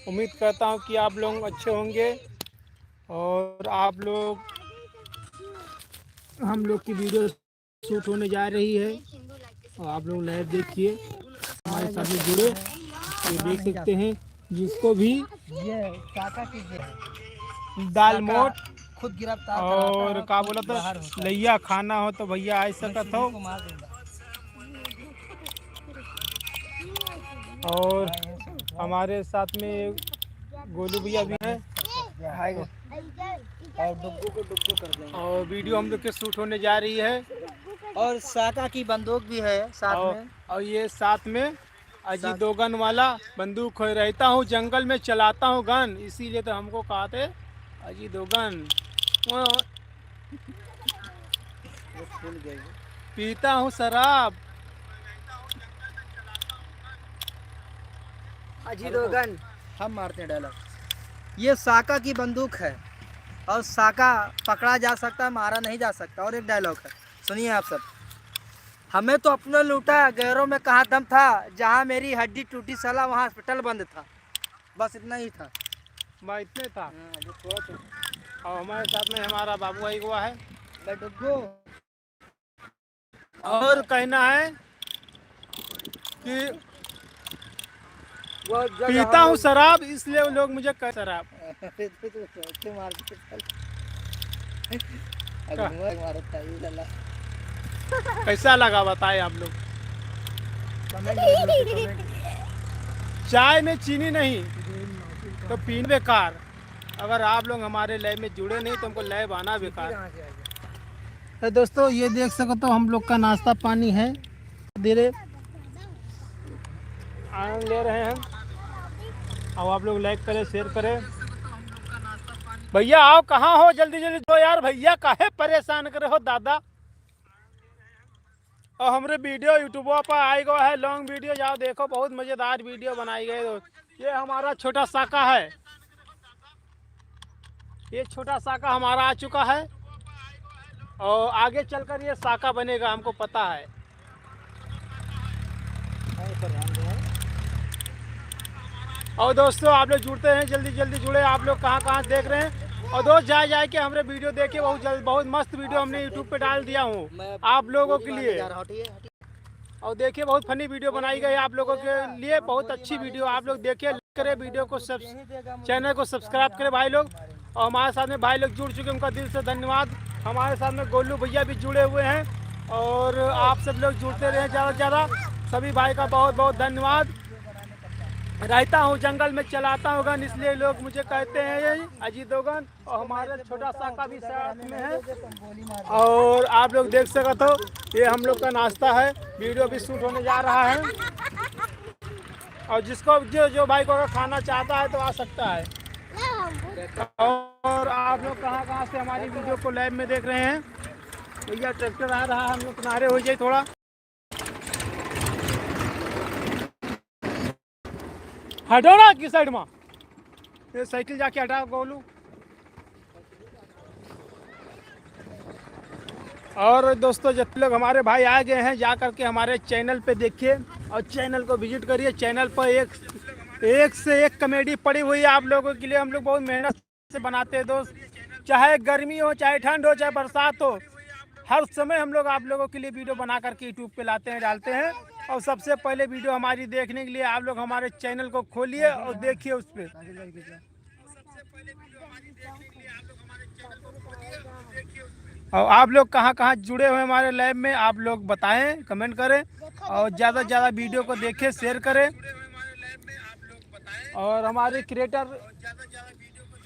उम्मीद करता हूँ कि आप लोग अच्छे होंगे और आप लोग हम लोग की वीडियो शूट होने जा रही है और आप लोग लाइव देखिए हमारे साथ में जुड़े। ये देख सकते हैं जिसको भी ये काका की दाल मोट खुद गिरफ्तार और का बोला तो लैया खाना हो तो भैया आ सकत हो। और हमारे साथ में गोलू भैया भी है और डुग्गू को डुग्गू कर देंगे और वीडियो हम लोग के शूट होने जा रही है और साका की बंदूक भी है साथ में। और ये साथ में अजी दो गन वाला बंदूक रहता हूँ, जंगल में चलाता हूँ गन, इसीलिए तो हमको कहा थे अजी दो गन। पीता हूँ शराब अजी दो गन हम मारते हैं डायलॉग। ये साका की बंदूक है और साका पकड़ा जा सकता है, मारा नहीं जा सकता। और एक डायलॉग है, सुनिए आप सब। हमें तो अपना लूटा, गैरों में कहाँ दम था, जहाँ मेरी हड्डी टूटी साला वहाँ हॉस्पिटल बंद था। बस इतना ही था। मैं इतने था। और हमारे साथ में हमारा बाबू आई हुआ है और कहना है कि पीता हूँ शराब इसलिए लोग मुझे कह शराब कैसा लगा बताए आप लोग। चाय में चीनी नहीं तो पीना बेकार। अगर आप लोग हमारे लाइव में जुड़े नहीं तो हमको लाइव आना बेकार। तो दोस्तों ये देख सको तो हम लोग का नाश्ता पानी है, धीरे आनंद ले रहे हैं। और आप लोग लाइक करें शेयर करें। भैया आओ कहाँ हो, जल्दी जल्दी दो यार भैया, काहे परेशान करे हो दादा। और हमारे वीडियो यूट्यूबों पर आई गया है लॉन्ग वीडियो, जाओ देखो, बहुत मज़ेदार वीडियो बनाई गई। ये हमारा छोटा साका है, ये छोटा साका हमारा आ चुका है और आगे चलकर ये साका बनेगा, हमको पता है। और दोस्तों आप लोग जुड़ते हैं, जल्दी जल्दी जुड़े। आप लोग कहाँ कहाँ देख रहे हैं और दोस्त जाए के हमारे वीडियो देखे, बहुत मस्त वीडियो हमने यूट्यूब पे डाल दिया हूँ आप लोगों के लिए। और देखिए बहुत फनी वीडियो बनाई गई आप लोगों के लिए, बहुत अच्छी वीडियो। आप लोग देखिए, लाइक करें वीडियो को, चैनल को सब्सक्राइब करें भाई लोग। और हमारे साथ में भाई लोग जुड़ चुके हैं, उनका दिल से धन्यवाद। हमारे साथ में गोलू भैया भी जुड़े हुए हैं और आप सब लोग जुड़ते रहे ज़्यादा से ज़्यादा। सभी भाई का बहुत बहुत धन्यवाद। रहता हूँ जंगल में, चलाता हूँ गन, इसलिए लोग मुझे कहते हैं अजीतोगन। और हमारे छोटा साका भी साथ में है। और आप लोग देख सकते हो ये हम लोग का नाश्ता है, वीडियो भी शूट होने जा रहा है। और जिसको जो भाई को अगर खाना चाहता है तो आ सकता है। और आप लोग कहाँ कहाँ से हमारी वीडियो को लाइव में देख रहे हैं। भैया ट्रैक्टर आ रहा है, हम लोग किनारे हो जाए थोड़ा। हटो ना किस साइड में, ये साइकिल जाके हटा गोलू। और दोस्तों जितने लोग हमारे भाई आ गए हैं, जा करके हमारे चैनल पे देखिए और चैनल को विजिट करिए। चैनल पर एक से एक कॉमेडी पड़ी हुई है आप लोगों के लिए। हम लोग बहुत मेहनत से बनाते हैं दोस्त, चाहे गर्मी हो, चाहे ठंड हो, चाहे बरसात हो, हर समय हम लोग आप लोगों के लिए वीडियो बना करके यूट्यूब पे लाते हैं, डालते हैं। और सबसे पहले वीडियो हमारी देखने के लिए आप लोग हमारे चैनल को खोलिए और देखिए उस पर। और आप लोग कहाँ कहाँ जुड़े हुए हमारे लाइव में, आप लोग बताएं, कमेंट करें और ज़्यादा से ज़्यादा वीडियो को देखें, शेयर करें। और हमारे क्रिएटर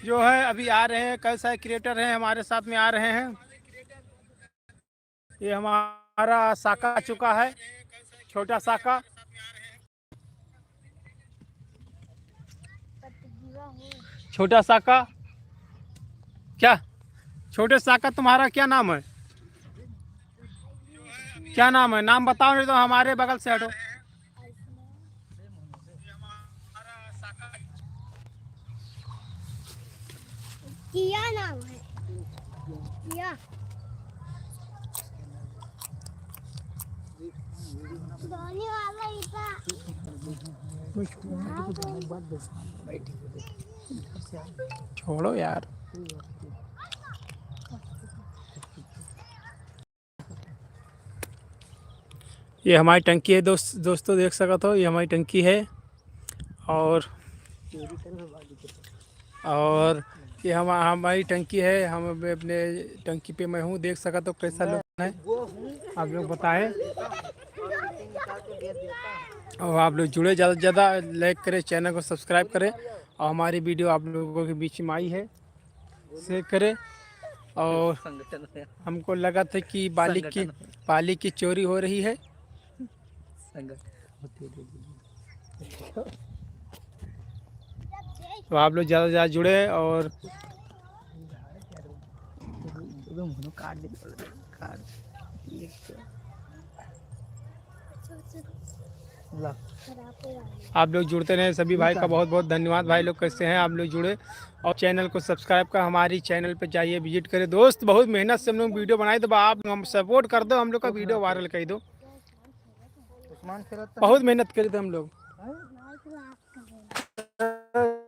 जो है अभी आ रहे हैं, कई सारे क्रिएटर हैं हमारे साथ में आ रहे हैं। ये हमारा साका आ चुका है, छोटा साका। छोटा साका क्या, छोटे साका तुम्हारा क्या नाम है, क्या नाम है, नाम बताओ नहीं तो हमारे बगल से हटो। किया नाम है, किया धोनी वाला छोड़ो यार। ये हमारी टंकी है दोस्तों देख सकते हो, ये हमारी टंकी है। और ये हमारी टंकी है। हम अपने टंकी पे मैं हूँ, देख सकते हो कैसा लोग है। आप लोग बताएं और आप लोग जुड़े, ज़्यादा से ज़्यादा लाइक करें, चैनल को सब्सक्राइब करें। और हमारी वीडियो आप लोगों के बीच में आई है, शेयर करें। और हमको लगा था कि बाली की चोरी हो रही है। तो आप लोग ज़्यादा से ज़्यादा जुड़े और आप लोग जुड़ते रहे। सभी भाई का बहुत बहुत धन्यवाद। भाई लोग कैसे हैं, आप लोग जुड़े और चैनल को सब्सक्राइब कर हमारी चैनल पे जाइए, विजिट करें। दोस्त बहुत मेहनत से हम लोग वीडियो बनाए, तो आप हम सपोर्ट कर दो, हम लोग का वीडियो वायरल कर दो। बहुत मेहनत करे थे हम लोग।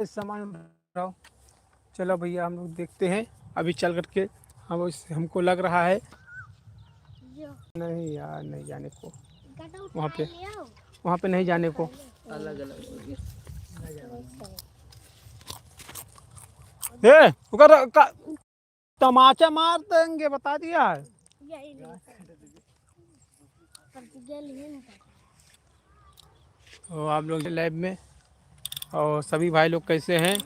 सामान रहो। चलो भैया हम लोग देखते हैं अभी चल करके। हमको लग रहा है नहीं यार, नहीं जाने को वहाँ पे नहीं जाने को। अलग अलग तमाचा मार देंगे, बता दिया है। तो आप लोग लैब में और सभी भाई लोग कैसे हैं।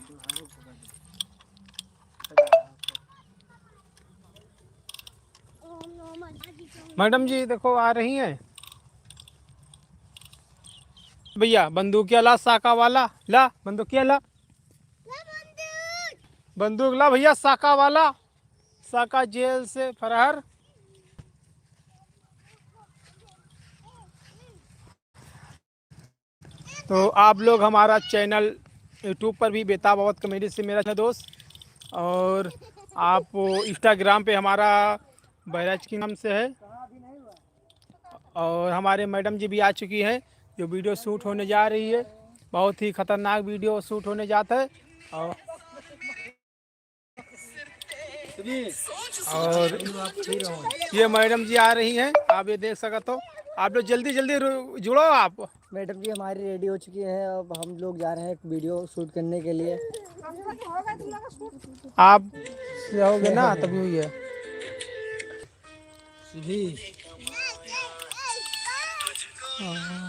मैडम जी देखो आ रही हैं भैया। बंदूकिया ला, साका वाला ला, बंदूकिया ला, बंदूक ला भैया, साका वाला। साका जेल से फरार। तो आप लोग हमारा चैनल यूट्यूब पर भी बेताब अवध कॉमेडी से मेरा दोस्त, और आप इंस्टाग्राम पे हमारा बहराज के नाम से है। और हमारे मैडम जी भी आ चुकी है, जो वीडियो शूट होने जा रही है। बहुत ही खतरनाक वीडियो शूट होने जाता है। और ये मैडम जी आ रही हैं, आप ये देख सकते हो। आप लोग जल्दी जल्दी जुड़ो। आप मैडम जी हमारी रेडी हो चुकी है, अब हम लोग जा रहे हैं एक वीडियो शूट करने के लिए। आप रहोगे ना तभी हुई है।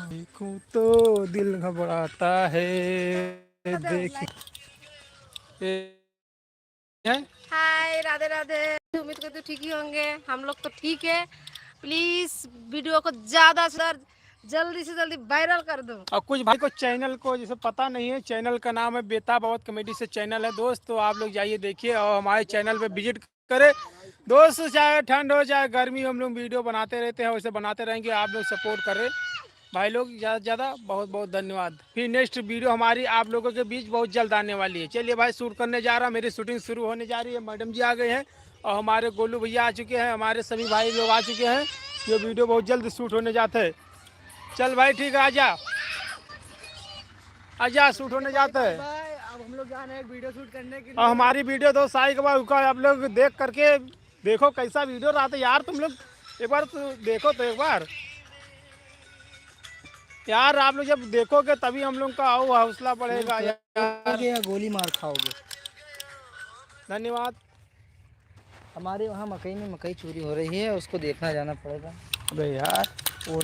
देखो तो दिल घबराता है हाय, राधे राधे। उम्मीद करते हो ठीक ही होंगे, हम लोग तो ठीक है। प्लीज वीडियो को ज्यादा से जल्दी से जल्दी वायरल कर दो। और कुछ भाई को चैनल को जैसे पता नहीं है, चैनल का नाम है बेताब अवध कॉमेडी से चैनल है दोस्त। तो आप लोग जाइए देखिए और हमारे चैनल पे विजिट करें दोस्त। चाहे ठंड हो चाहे गर्मी, हम लोग वीडियो बनाते रहते हैं, वैसे बनाते रहेंगे। आप लोग सपोर्ट करें भाई लोग ज़्यादा से ज़्यादा। बहुत बहुत धन्यवाद। फिर नेक्स्ट वीडियो हमारी आप लोगों के बीच बहुत जल्द आने वाली है। चलिए भाई शूट करने जा रहा, मेरी शूटिंग शुरू होने जा रही है। मैडम जी आ गए हैं और हमारे गोलू भैया आ चुके हैं, हमारे सभी भाई लोग आ चुके हैं। ये वीडियो बहुत जल्द शूट होने जाते हैं। चल भाई ठीक है, आजा आजा, शूट होने जाता है। अब हम लोग जा रहे हैं वीडियो शूट करने के लिए। और हमारी वीडियो दोस्त आई के बाद आप लोग देख करके देखो कैसा वीडियो रहा था यार। तुम लोग एक बार तो देखो, तो एक बार यार आप लोग जब देखोगे तभी हम लोग का हौसला बढ़ेगा यार। या गोली मार खाओगे। धन्यवाद। हमारे वहाँ मकई में मकई चोरी हो रही है, उसको देखना जाना पड़ेगा। अबे यार बोल